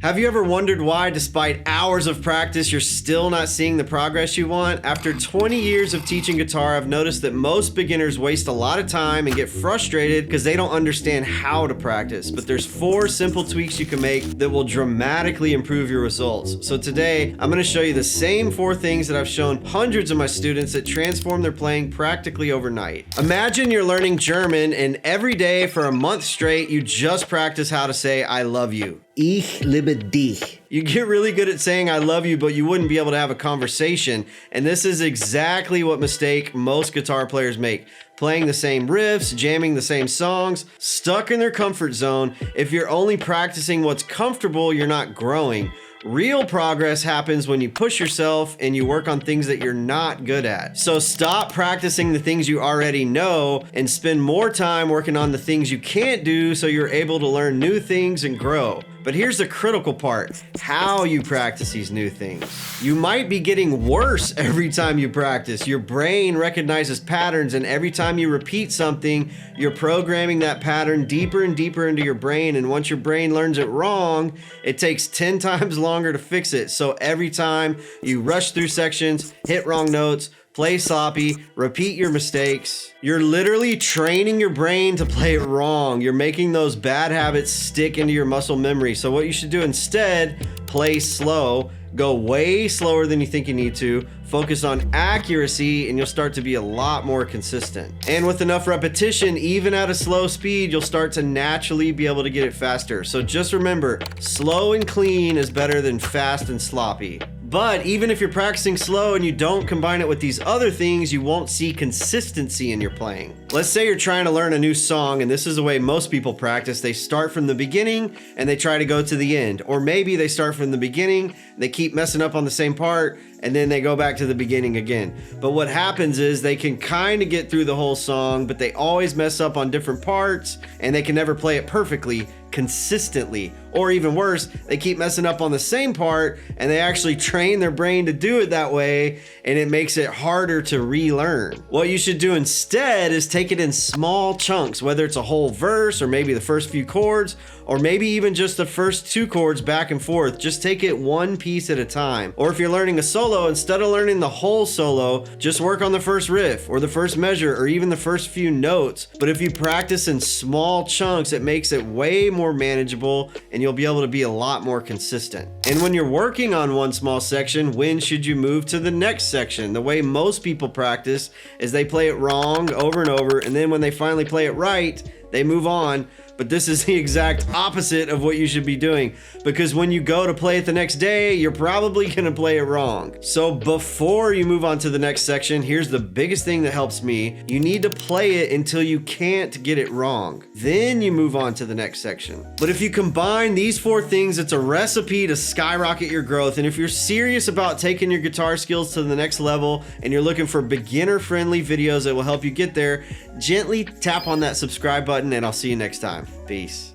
Have you ever wondered why, despite hours of practice, you're still not seeing the progress you want? After 20 years of teaching guitar, I've noticed that most beginners waste a lot of time and get frustrated because they don't understand how to practice. But there's 4 simple tweaks you can make that will dramatically improve your results. So today, I'm going to show you the same 4 things that I've shown hundreds of my students that transform their playing practically overnight. Imagine you're learning German and every day for a month straight, you just practice how to say I love you. Ich liebe dich. You get really good at saying I love you, but you wouldn't be able to have a conversation. And this is exactly what mistake most guitar players make. Playing the same riffs, jamming the same songs, stuck in their comfort zone. If you're only practicing what's comfortable, you're not growing. Real progress happens when you push yourself and you work on things that you're not good at. So stop practicing the things you already know and spend more time working on the things you can't do so you're able to learn new things and grow. But here's the critical part, how you practice these new things. You might be getting worse every time you practice. Your brain recognizes patterns, and every time you repeat something, you're programming that pattern deeper and deeper into your brain. And once your brain learns it wrong, it takes 10 times longer to fix it. So every time you rush through sections, hit wrong notes, play sloppy, repeat your mistakes, you're literally training your brain to play it wrong. You're making those bad habits stick into your muscle memory. So what you should do instead, play slow, go way slower than you think you need to, focus on accuracy, and you'll start to be a lot more consistent. And with enough repetition, even at a slow speed, you'll start to naturally be able to get it faster. So just remember, slow and clean is better than fast and sloppy. But even if you're practicing slow and you don't combine it with these other things, you won't see consistency in your playing. Let's say you're trying to learn a new song, and this is the way most people practice. They start from the beginning and they try to go to the end. Or maybe they start from the beginning, they keep messing up on the same part, and then they go back to the beginning again. But what happens is they can kind of get through the whole song, but they always mess up on different parts, and they can never play it perfectly, consistently. Or even worse, they keep messing up on the same part, and they actually train their brain to do it that way, and it makes it harder to relearn. What you should do instead is take it in small chunks, whether it's a whole verse, or maybe the first few chords, or maybe even just the first 2 chords back and forth. Just take it one piece at a time. Or if you're learning a solo, instead of learning the whole solo, just work on the first riff, or the first measure, or even the first few notes. But if you practice in small chunks, it makes it way more manageable, and you'll be able to be a lot more consistent. And when you're working on one small section, when should you move to the next section? The way most people practice is they play it wrong over and over, and then when they finally play it right, they move on. But this is the exact opposite of what you should be doing, because when you go to play it the next day, you're probably gonna play it wrong. So before you move on to the next section, here's the biggest thing that helps me. You need to play it until you can't get it wrong. Then you move on to the next section. But if you combine these 4 things, it's a recipe to skyrocket your growth. And if you're serious about taking your guitar skills to the next level and you're looking for beginner-friendly videos that will help you get there, gently tap on that subscribe button, and I'll see you next time. Peace.